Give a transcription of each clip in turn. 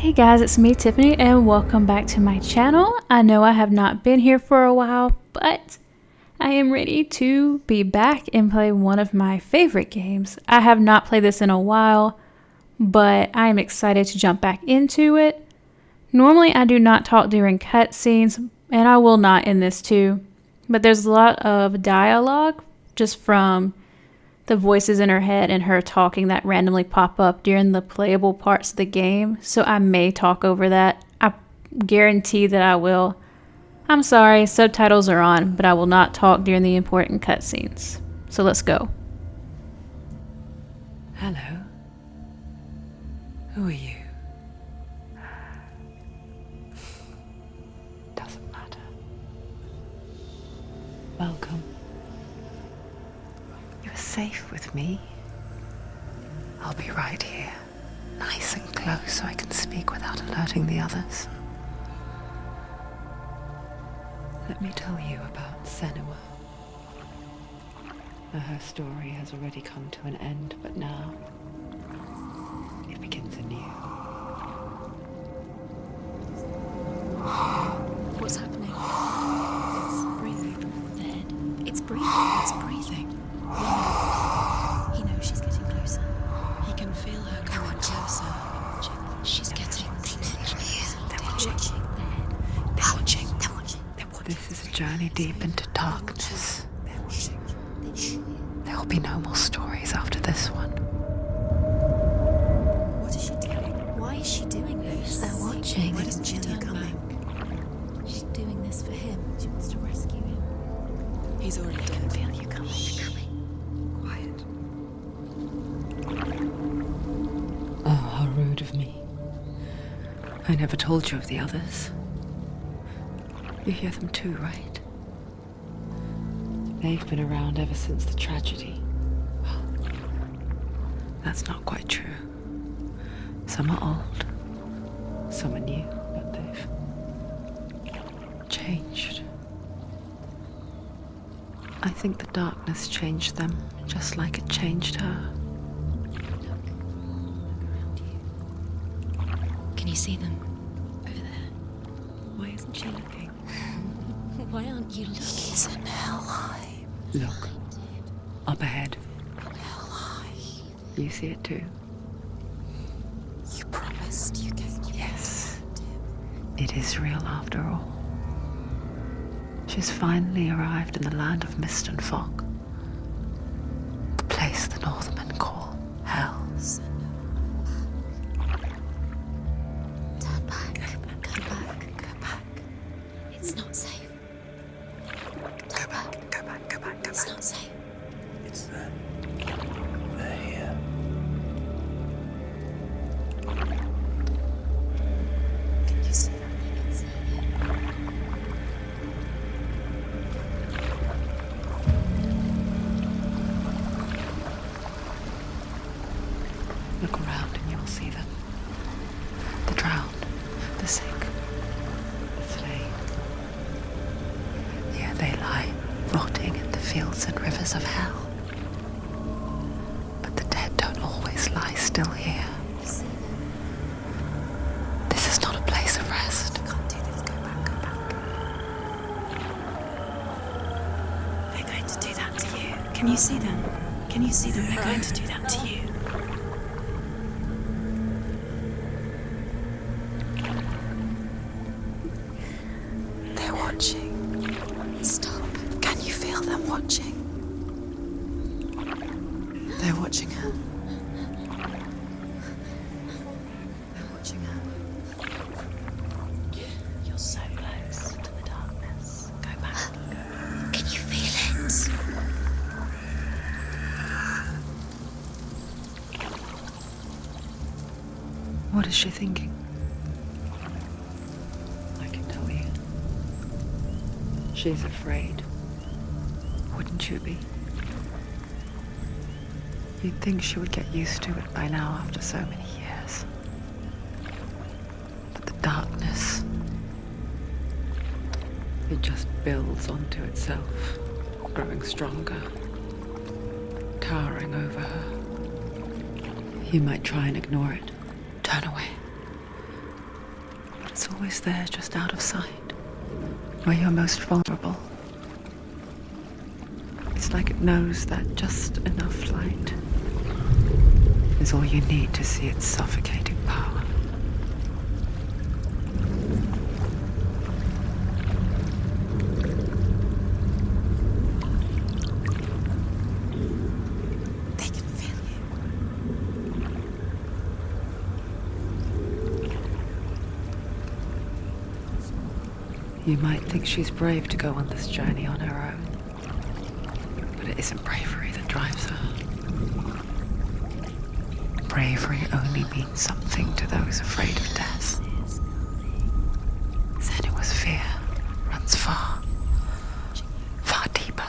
Hey guys, it's me Tiffany and welcome back to my channel. I know I have not been here for a while, but I am ready to be back and play one of my favorite games. I have not played this in a while, but I am excited to jump back into it. Normally I do not talk during cutscenes, and I will not in this too, but there's a lot of dialogue just from the voices in her head and her talking that randomly pop up during the playable parts of the game, so I may talk over that. I guarantee that I will. I'm sorry, subtitles are on, but I will not talk during the important cutscenes. So let's go. Hello. Who are you? Doesn't matter. Welcome. You're safe with me. I'll be right here, nice and close so I can speak without alerting the others. Let me tell you about Senua. Her story has already come to an end, but now it begins anew. What's happening? It's breathing. The head. It's breathing. It's breathing. He knows she's getting closer. He can feel her coming closer. She's getting closer. They're watching. They're watching. They're watching. They're watching. This is a journey deep into darkness. There will be no more stories after this one. What is she doing? Why is she doing this? They're watching. Why doesn't she turn back? She's doing this for him. She wants to rescue him. He's already dead. I feel you coming. Quiet. Oh, how rude of me. I never told you of the others. You hear them too, right? They've been around ever since the tragedy. Well, that's not quite true. Some are old, some are new, but they've changed. I think the darkness changed them, just like it changed her. Look around you. Can you see them? Over there. Why isn't she looking? Why aren't you looking? He's in hell high. Look, up ahead. Hell high. You see it too? You promised you gave you. Yes. It is real after all. She's finally arrived in the land of mist and fog. The place the Northmen call hell. Turn back. Go back. Go back. It's not safe. Turn back. Go back, go back, go It's back. not safe. It's them. They're here. Can you see them? I can see it. Look around and you will see them. The drowned, the sick, the slain. Here they lie, rotting in the fields and rivers of hell. But the dead don't always lie still here. You see them? This is not a place of rest. You can't do this. Go back. Go back. They're going to do that to you. Can you see them? Can you see them? They're going to do that to you. They're watching. Stop. Can you feel them watching? They're watching her. They're watching her. You're so close to the darkness. Go back. Can you feel it? What is she thinking? I can tell you. She's afraid. Wouldn't you be? You'd think she would get used to it by now after so many years. But the darkness, it just builds onto itself, growing stronger, towering over her. You might try and ignore it, turn away, It's always there, just out of sight, where you're most vulnerable. It's like it knows that just enough light is all you need to see its suffocating power. They can feel you. You might think she's brave to go on this journey on her own, but it isn't bravery that drives her. Bravery only means something to those afraid of death. Senua's fear runs far, far deeper.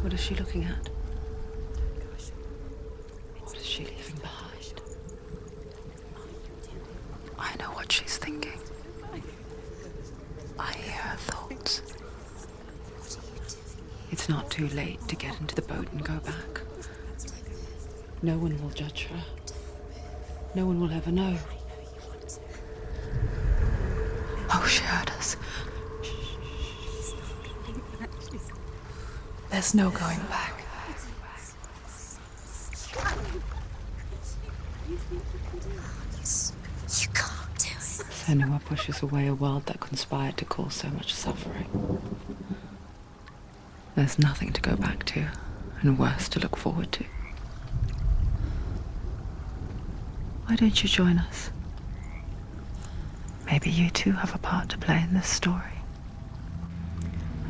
What is she looking at? What is she leaving behind? I know what she's thinking. I hear her thoughts. It's not too late to get into the boat and go back. No one will judge her. No one will ever know. Oh, she heard us. There's no going back. You can't do it. Senua pushes away a world that conspired to cause so much suffering. There's nothing to go back to, and worse to look forward to. Why don't you join us? Maybe you too have a part to play in this story.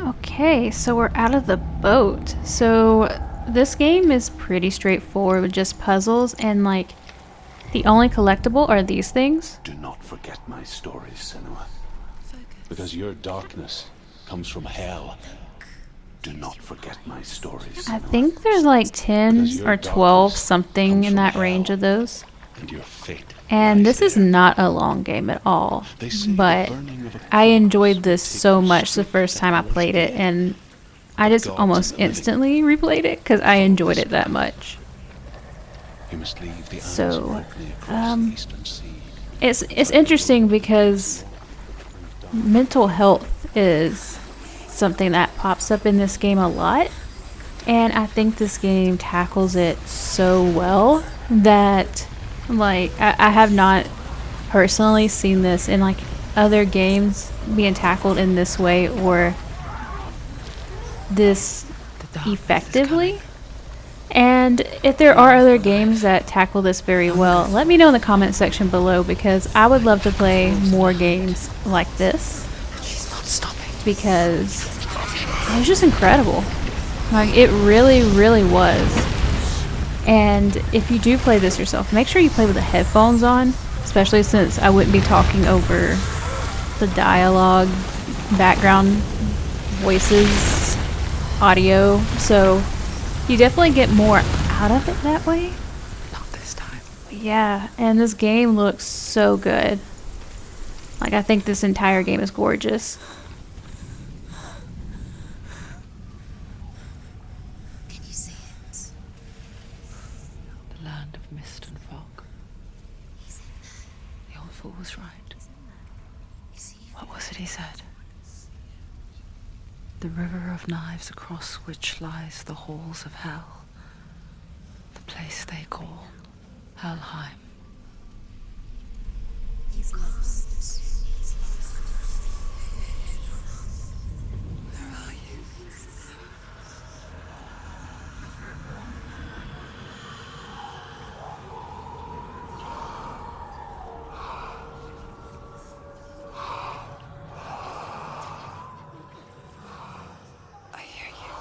Okay, so we're out of the boat. So this game is pretty straightforward with just puzzles, and like the only collectible are these things. Do not forget my stories, Senua. Because your darkness comes from hell. Do not forget my stories, I Senua. think there's like 10 Because your or 12 darkness something comes in from that hell, range of those. And your fate And lies this is there. not a long game at all, They say the but burning of a I cross enjoyed this will take so you much the straight first to time I hell played it, again. and I just gods almost and the living instantly replayed it because I enjoyed it that much. You must leave the So, isles Orkney across the eastern sea. It's interesting because mental health is something that pops up in this game a lot, and I think this game tackles it so well that like I have not personally seen this in like other games being tackled in this way or this The darkness is effectively. coming. And if there are other games that tackle this very well, let me know in the comment section below, because I would love to play more games like this, She's not stopping. because it was just incredible. Like, it really, really was. And if you do play this yourself, make sure you play with the headphones on, especially since I wouldn't be talking over the dialogue, background voices, audio, so you definitely get more out of it that way. Not this time. Yeah, and this game looks so good. Like, I think this entire game is gorgeous. Can you see it? The land of mist and fog. The old fool was right. You see it? What was it he said? The river of knives across which lies the halls of hell. The place they call Helheim. He's lost. He's lost. Where are you? I hear you.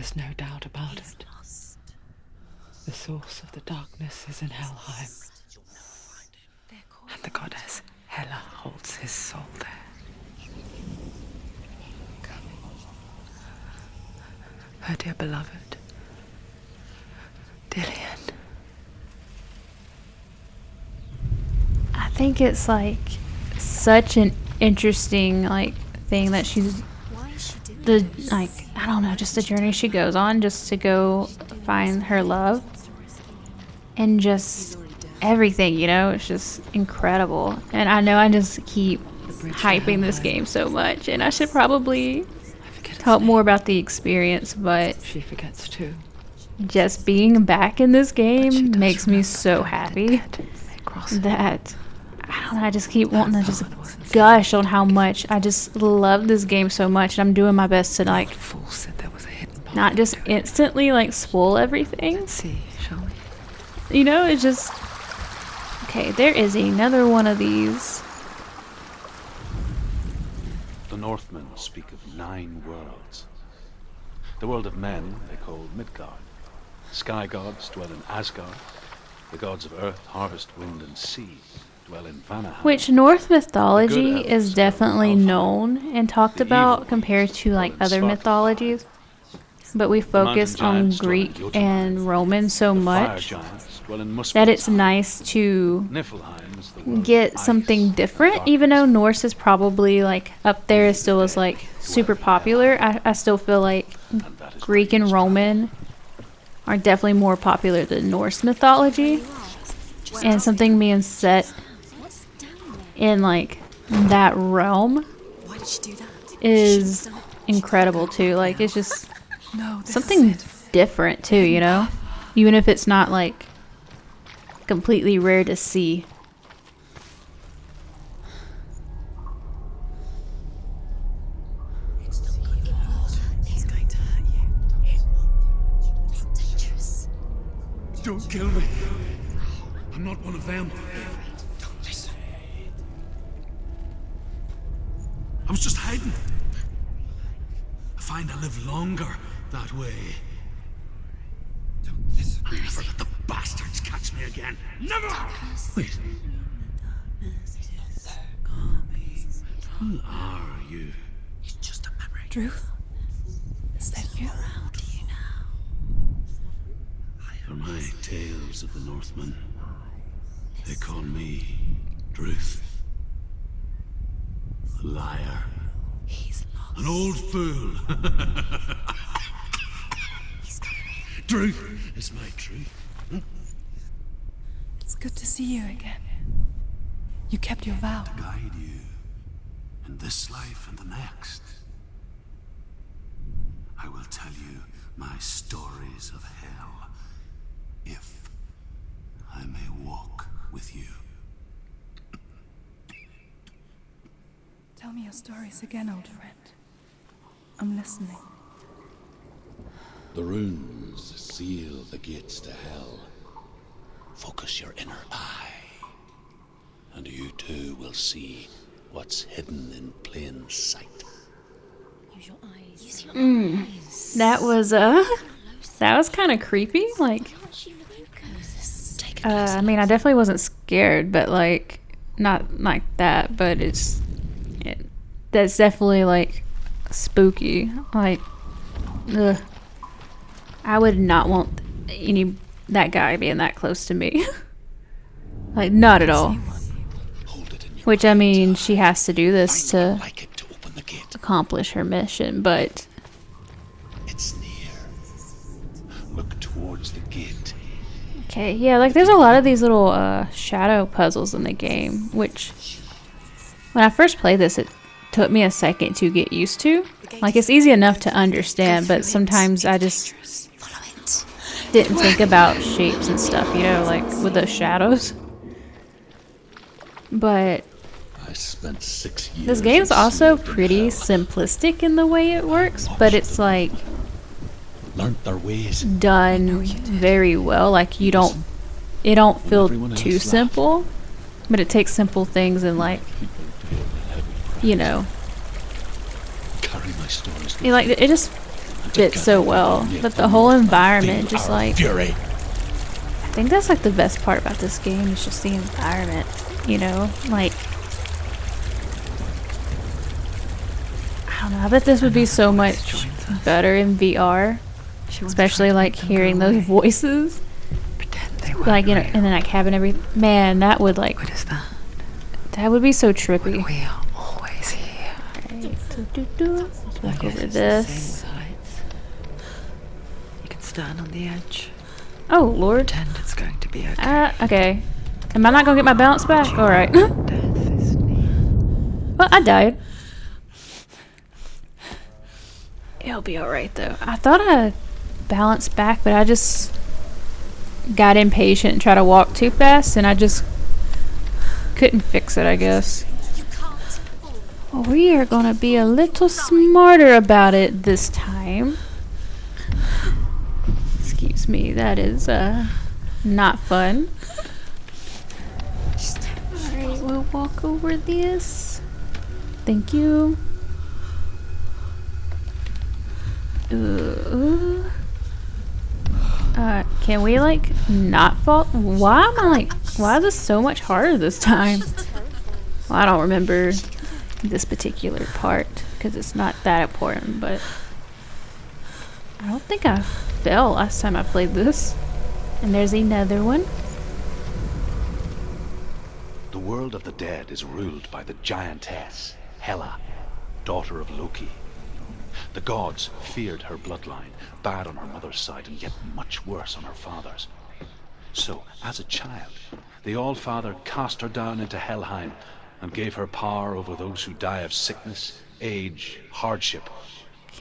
There's no doubt about it. The source of the darkness is in Helheim. And the goddess Hela holds his soul there. Her dear beloved, Dillian. I think it's like such an interesting like thing that she's I don't know, just the journey she goes on just to go find her love and just everything, you know, it's just incredible. And I know I just keep hyping this game so much, and I should probably talk more about the experience, but She forgets too. just being back in this game makes me so happy that I don't know, I just keep wanting to just gush on how much I just love this game so much, and I'm doing my best to like Fool said there was a hidden path. not just instantly like spoil everything. Let's see, shall we? You know, it's just okay. There is another one of these. The Northmen speak of 9 worlds. The world of men they call Midgard. Sky gods dwell in Asgard. The gods of earth, harvest, wind, and sea dwell in Vanaheim. Which Norse mythology is definitely known and talked about compared to like other mythologies. But we focus on Greek and Roman so much that it's nice to get something different, even though Norse is probably like up there, still is like super popular. I still feel like Greek and Roman are definitely more popular than Norse mythology, and something being set in like that realm is incredible too. Like it's just something different too, you know, even if it's not like completely rare to see. It's going to hurt you. It's dangerous. Don't kill me. I'm not one of them. Don't listen. I was just hiding. I find I live longer that way. Don't listen. I'll never let the bastards catch me again. Never! Wait. Who are you? It's just a memory. Drew? Is that you? How do you now? For my tales of the Northmen, they call me Druth. A liar. He's lost. An old fool. Truth is my truth. It's good to see you again. You kept your vow. Guide you in this life and the next. I will tell you my stories of hell, if I may walk with you. Tell me your stories again, old friend. I'm listening. The runes seal the gates to hell. Focus your inner eye, and you too will see what's hidden in plain sight. Use your eyes. Use your eyes. That was kind of creepy. Like, Take a I mean, I definitely wasn't scared, but like, not like that. But that's definitely like spooky. Like, ugh. I would not want that guy being that close to me. Like, not at all. Which, I mean, she has to do this to accomplish her mission, but It's near. Look towards the gate. okay, yeah, like there's a lot of these little shadow puzzles in the game, which when I first played this, it took me a second to get used to. Like, it's easy enough to understand, but sometimes I just didn't think about shapes and stuff, you know, like with those shadows. But I spent 6 years. this game's also pretty simplistic in the way it works, but it's like Learned their ways. done very well. Like, it don't feel too simple, but it takes simple things and like, you know, Carry my stories. it just fit so well. But the whole environment, just like, fury. I think that's like the best part about this game is just the environment, you know? Like, I don't know, I bet this would be so much better in VR, especially like hearing those voices. Pretend they were Like, you know, in that cabin, man, that would like, What is that? that would be so trippy. We are always here. Let's I walk guess over it's this. the same with heights. You can stand on the edge. Oh, Lord. Pretend it's going to be okay. Okay. Am I not gonna get my balance back? Alright. Death is near. Well, I died. It'll be alright, though. I thought I balanced back, but I just got impatient and tried to walk too fast, and I just couldn't fix it, I guess. You can't fall. Well, we are gonna be a little smarter about it this time. Excuse me, that is not fun. Alright, we'll walk over this. Thank you. Can we like not fall? Why am I like, why is this so much harder this time? Well, I don't remember this particular part because it's not that important, but I don't think I fell last time I played this. And there's another one. The world of the dead is ruled by the giantess, Hela, daughter of Loki. The gods feared her bloodline, bad on her mother's side and yet much worse on her father's. So, as a child, the All-Father cast her down into Helheim and gave her power over those who die of sickness, age, hardship.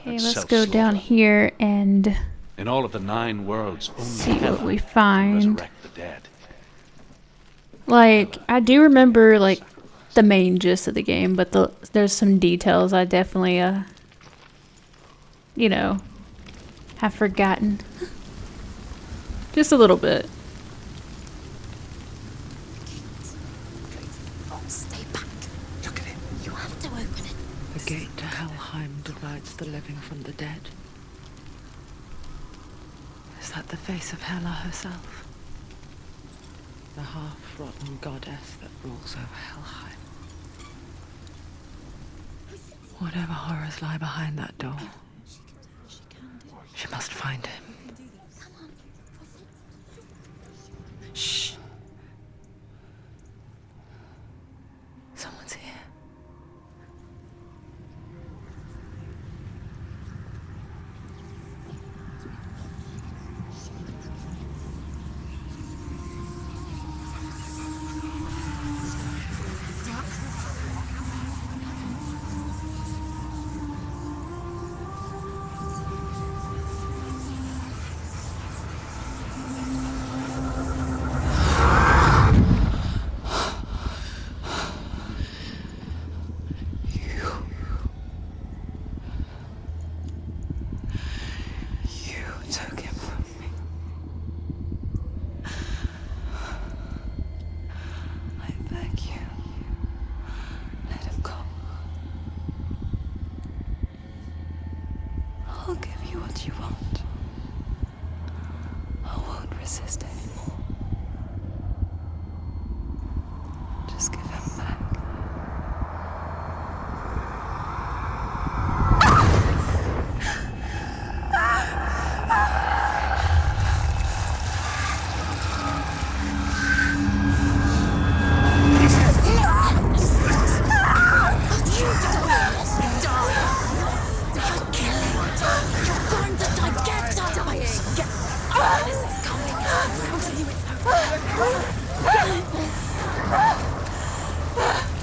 Okay, and let's go down self-slaughter. here and In all of the 9 worlds, only see what Hela we can find. resurrect the dead. Like, I do remember like the main gist of the game, but there's some details I definitely you know, have forgotten. Just a little bit. Stay back. Look at it. You have to open it. The gate to Helheim divides the living from the dead. Is that the face of Hela herself? The half-rotten goddess that rules over Helheim. Whatever horrors lie behind that door, she must find him. Shh. Someone's here. You took him from me. I beg you. Let him go. I'll give you what you want. I won't resist anymore. Just give him back.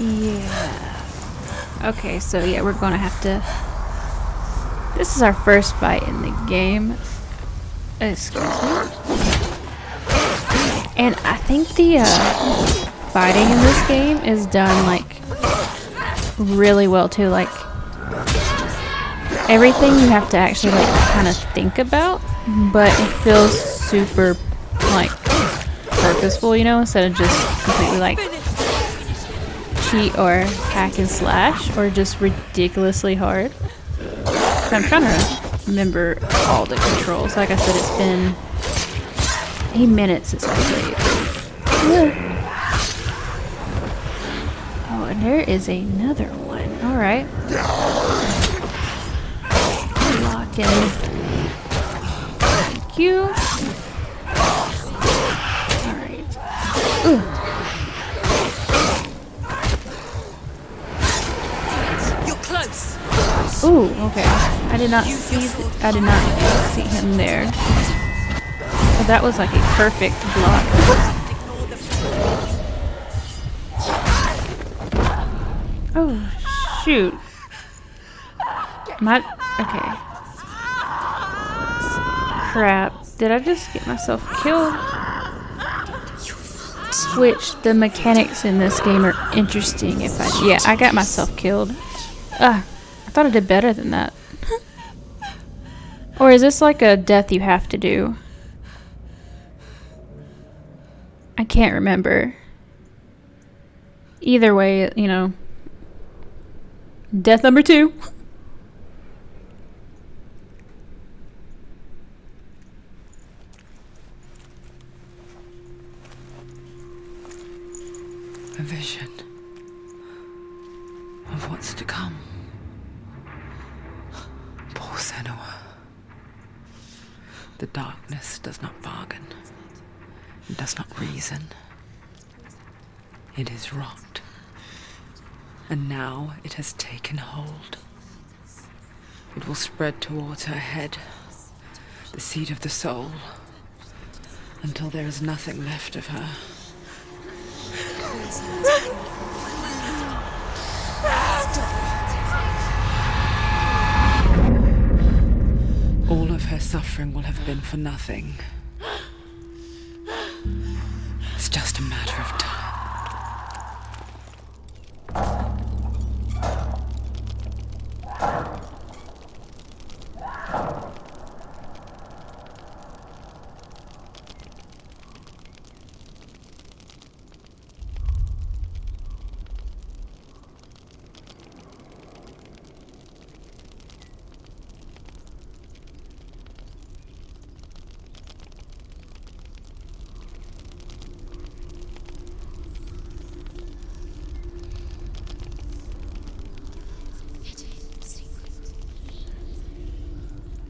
Yeah. Okay, so yeah, we're gonna have to. This is our first fight in the game. Excuse me. And I think the fighting in this game is done like really well too. Like everything you have to actually like kind of think about, but it feels super like purposeful, you know, instead of just completely like cheat or hack and slash or just ridiculously hard. So I'm trying to remember all the controls. Like I said, it's been a minute since I played. Oh, and there is another one. Alright. Lock in. Thank you. Alright. You're close. Ooh, okay. I did not see him there. But that was like a perfect block. Oh, shoot. Okay. Crap. Did I just get myself killed? Which, the mechanics in this game are interesting if yeah, I got myself killed. I thought I did better than that. Or is this like a death you have to do? I can't remember. Either way, you know. Death number 2. A vision of what's to come. Poor Senua. The darkness does not bargain. It does not reason. It is wrought. And now it has taken hold. It will spread towards her head, the seat of the soul, until there is nothing left of her. All of her suffering will have been for nothing. It's just a matter of time.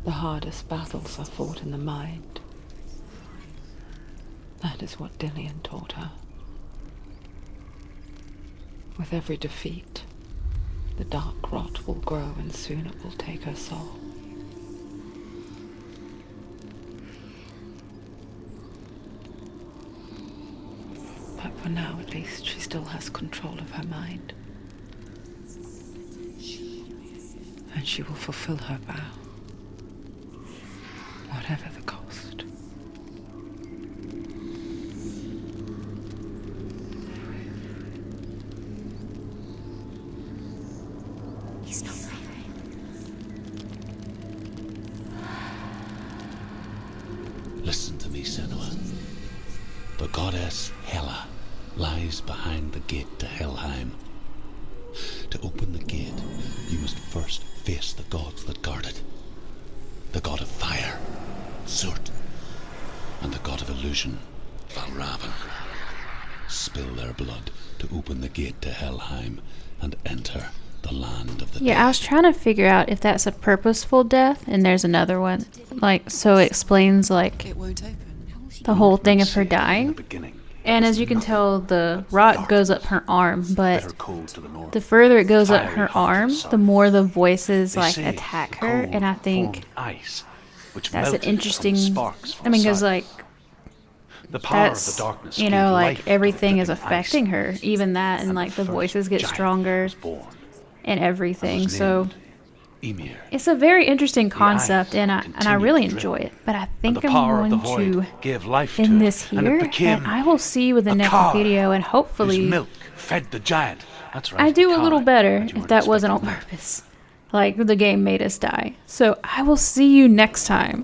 The hardest battles are fought in the mind. That is what Dillian taught her. With every defeat, the dark rot will grow and soon it will take her soul. But for now, at least, she still has control of her mind. And she will fulfill her vow. Whatever the cost. He's not breathing. Listen to me, Senua. The goddess Hela lies behind the gate to Helheim. To open the gate, you must first face the gods that guard it. The god of fire, Surt, and the god of illusion, Valravan. Spill their blood to open the gate to Helheim and enter the land of the dead. Yeah, I was trying to figure out if that's a purposeful death, and there's another one. Like, so it explains, like, It won't open. the whole thing of her In the dying. beginning, And as you can tell, the rock goes up her arm, but bitter cold to the north. the further it goes up Fiery her hot arm, sun. the more the voices, They like, say attack the her, cold and I think formed ice, which that's an melted from interesting... sparks from I mean, the because, sun. like, The power of that's, the darkness you gave know, life like, to everything is flipping ice, affecting her. Even that, and, like, the first voices get giant stronger was born, and everything, was so... named Ymir. It's a very interesting concept, ice and I continued really to drip, enjoy it. But I And think the I'm power of the going void to gave life to end it, this and here, it became and I will see you with the a next cow video, and whose hopefully milk fed the giant. That's right. I do a cow little better that you if weren't that wasn't on expecting. purpose. Like, the game made us die. So I will see you next time.